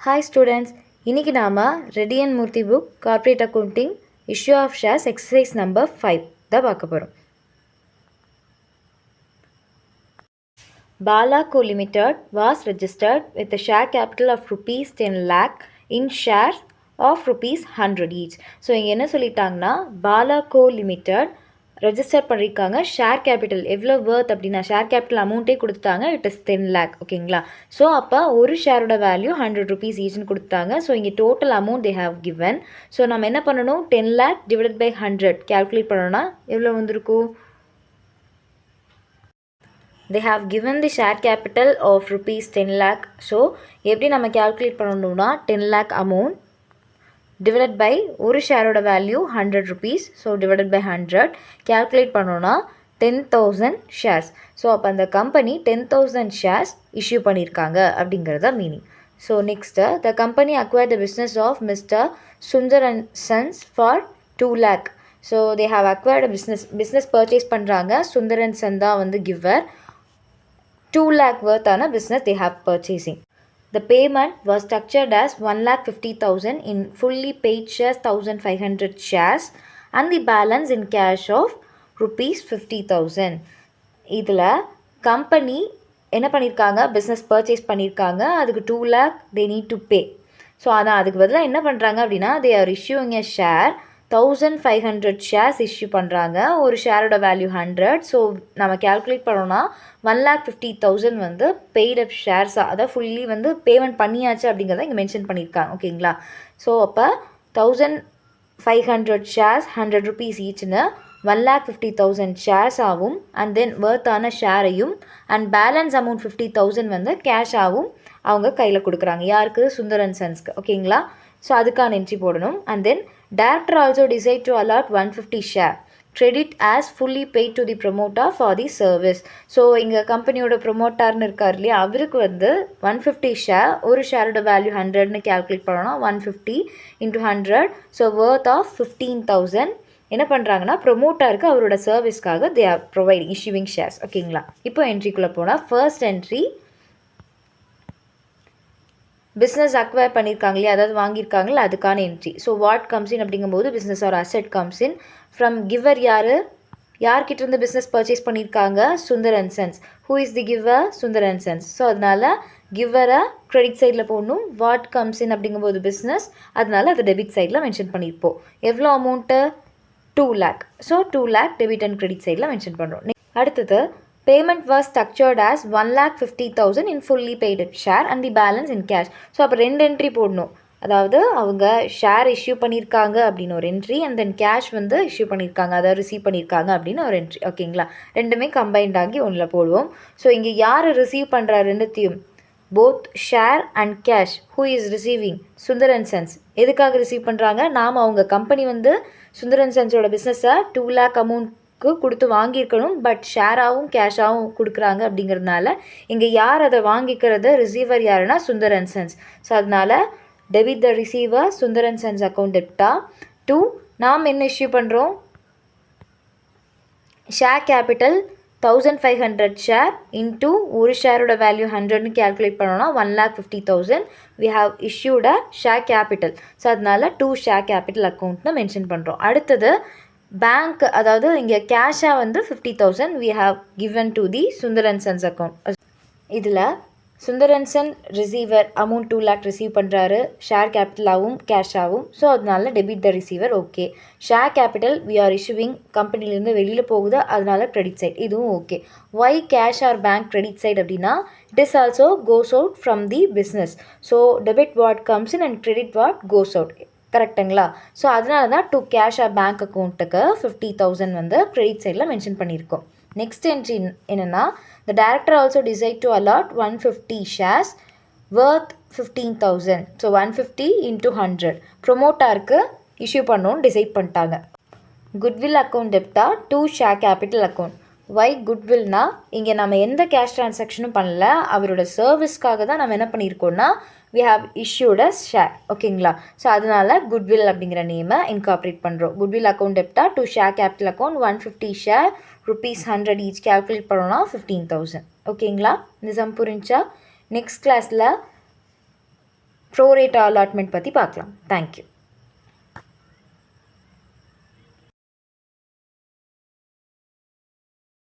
Hi students, இன்னைக்கு நாம Reddy and Murthy book corporate accounting issue of shares exercise number 5 தான் பார்க்க போகிறோம். Bala Co Limited was registered with a share capital of rupees 10 lakh in shares of rupees 100 each. So இங்கே என்ன சொல்லிட்டாங்கன்னா பாலா கோ limited register பண்ணியிருக்காங்க. Share capital எவ்வளோ worth அப்படின்னா share capital அமௌண்ட்டே கொடுத்துட்டாங்க. It is 10 lakh. ஓகேங்களா? ஸோ அப்போ ஒரு ஷேரோட வேல்யூ 100 rupees ஈச்னு கொடுத்தாங்க. ஸோ இங்கே total amount they have given. So நம்ம என்ன பண்ணணும், 10 lakh டிவைடட் பை 100 கேல்குலேட் பண்ணோன்னா எவ்வளோ வந்திருக்கும்? They have given the share capital of rupees 10 lakh. So எப்படி நம்ம கேல்குலேட் பண்ணணும்னா 10 lakh amount divided by ஒரு ஷேரோட value 100 rupees. So divided by 100 calculate பண்ணோன்னா 10,000 ஷேர்ஸ். ஸோ அப்போ அந்த கம்பெனி 10,000 ஷேர்ஸ் இஷ்யூ பண்ணியிருக்காங்க அப்படிங்கிறத meaning. So next the company acquired the business of mister Sundar and sons for 2 lakh. So they have acquired business purchase பண்ணுறாங்க. Sundar and son தான் வந்து giver. 2 lakh worth on a business they have purchasing. The payment was structured as 1,50,000 in fully paid shares, 1,500 shares, and the balance in cash of rupees 50,000. இதில் company என்ன பண்ணியிருக்காங்க, business purchase பண்ணியிருக்காங்க. அதுக்கு 2 lakh they need to pay. So அதான் அதுக்கு பதிலாக என்ன பண்ணுறாங்க அப்படின்னா they are issuing a share 1,500 shares issue பண்ணுறாங்க. ஒரு ஷேரோட வேல்யூ 100. ஸோ நம்ம கேல்குலேட் பண்ணோன்னா 1,50,000 வந்து பெய்ட் அப் ஷேர்ஸாக, அதாவது ஃபுல்லி வந்து பேமெண்ட் பண்ணியாச்சு அப்படிங்கிறத இங்கே மென்ஷன் பண்ணியிருக்காங்க. ஓகேங்களா? ஸோ அப்போ 1,500 ஷேர்ஸ் 100 rupees ஈச்னு 1,50,000 ஷேர்ஸ் ஆகும். அண்ட் தென் வேர்த்தான ஷேரையும் அண்ட் பேலன்ஸ் அமௌண்ட் 50,000 வந்து கேஷ் ஆகும் அவங்க கையில் கொடுக்குறாங்க. யாருக்கு? சுந்தர் அண்ட் சன்ஸ்க்கு. ஓகேங்களா? ஸோ அதுக்கான என்ட்ரி போடணும். And then director also decide to allot 150 share credit as fully paid to the promoter for the service. So இங்கே கம்பெனியோட ப்ரொமோட்டர்னு இருக்கார் இல்லையா, அவருக்கு வந்து 150 ஷேர், ஒரு ஷேரோட வேல்யூ 100ன்னு கேல்குலேட் பண்ணோன்னா 150 into 100. ஸோ worth of 15,000 என்ன பண்ணுறாங்கன்னா ப்ரொமோட்டருக்கு அவரோட சர்வீஸ்க்காக they are providing issuing shares. ஓகேங்களா? இப்போ என்ட்ரிக்குள்ளே போனால் ஃபர்ஸ்ட் என்ட்ரி பிஸ்னஸ் அக்வயர் பண்ணியிருக்காங்க இல்லையா, அதாவது வாங்கியிருக்காங்களா, அதுக்கான entry. So what comes in அப்படிங்கும்போது business or asset comes in from giver. யார்கிட்ட இருந்து பிஸ்னஸ் பர்ச்சேஸ் பண்ணியிருக்காங்க? Sundar and sons. Who is the giver? Sundar and sons. So அதனால் கிவரை கிரெடிட் சைடில் போடணும். வாட் கம்ஸ் இன் அப்படிங்கும்போது பிஸ்னஸ், அதனால அதை டெபிட் சைடில் மென்ஷன் பண்ணியிருப்போம். எவ்வளோ amount? 2 lakh. So 2 lakh debit and credit சைடில் மென்ஷன் பண்ணுறோம். அடுத்தது payment was structured as 1,50,000 in fully paid up share and the balance in cash. So அப்போ 2 என்ட்ரி போடணும். அதாவது அவங்க ஷேர் இஷ்யூ பண்ணியிருக்காங்க அப்படின்னு ஒரு என்ட்ரி, அண்ட் தென் கேஷ் வந்து இஷ்யூ பண்ணியிருக்காங்க, அதாவது ரிசீவ் பண்ணியிருக்காங்க அப்படின்னு ஒரு என்ட்ரி. ஓகேங்களா? ரெண்டுமே கம்பைன்ட் ஆகி ஒன்றில் போடுவோம். ஸோ இங்கே யார் ரிசீவ் பண்ணுறா ரெண்டுத்தையும்? Both share and cash. Who is receiving? Sundar and sons. எதுக்காக ரிசீவ் பண்ணுறாங்க? நாம் அவங்க கம்பெனி வந்து சுந்தர் அண்ட் சன்ஸோட பிஸ்னஸை 2 lakh அமௌண்ட் கொடுத்து வாங்கியிருக்கணும், பட் ஷேராகவும் கேஷாகவும் கொடுக்குறாங்க. அப்படிங்கிறதுனால இங்கே யார் அதை வாங்கிக்கிறது? ரிசீவர் யாருன்னா சுந்தர் அண்ட் சன்ஸ். ஸோ அதனால் debit the receiver Sundar and sons account டெப்டா. 2 நாம் என்ன இஷ்யூ பண்ணுறோம்? ஷேர் கேபிட்டல் 1,500 ஷேர் இன்டூ ஒரு ஷேரோட வேல்யூ 100ன்னு கேல்குலேட் பண்ணோன்னா 1,50,000 we have issued a share capital. So அதனால் 2 ஷேர் கேபிட்டல் அக்கௌண்ட்னு மென்ஷன் பண்ணுறோம். அடுத்தது பேங்க், அதாவது இங்கே கேஷாக வந்து 50,000 we have given to the Sundar and sons account. இதில் Sundar and son receiver amount 2 lakh receive பண்ணுறாரு, ஷேர் கேபிட்டலாகவும் கேஷாகவும். ஸோ அதனால debit the receiver. Okay. Share capital we are issuing, கம்பெனிலேருந்து வெளியில் போகுது, அதனால கிரெடிட் சைட், இதுவும் okay. Why cash or bank credit side அப்படின்னா it is also goes out from the business. So debit what comes in and credit what goes out. கரெக்டுங்களா? So அதனால தான் to cash or bank அக்கௌண்ட்டுக்கு 50,000 வந்து credit சைடில் mention பண்ணியிருக்கோம். Next entry என்னென்னா the director also decide to allot 150 shares worth 15,000. So 150 into 100 ப்ரொமோட்டருக்கு issue பண்ணணும்னு டிசைட் பண்ணிட்டாங்க. குட்வில் அக்கௌண்ட் டெப்டா 2 ஷேர் கேபிட்டல் அக்கௌண்ட். வை குட்வில்னா இங்கே நம்ம எந்த கேஷ் ட்ரான்சாக்ஷனும் பண்ணல, அவரோட சர்வீஸ்க்காக தான் நம்ம என்ன பண்ணியிருக்கோம்னா we have issued a share. ஓகேங்களா? ஸோ அதனால குட்வில் அப்படிங்கிற நேமை இன்கார்பரேட் பண்ணுறோம். குட்வில் அக்கௌண்ட் டெப்டா 2 share capital account 150 share rupees 100 each calculate பண்ணோன்னா 15,000. ஓகேங்களா? இந்த சம் புரிஞ்சா? நெக்ஸ்ட் கிளாஸில் ப்ரோரேட் அலாட்மெண்ட் பற்றி பார்க்கலாம். தேங்க்யூ.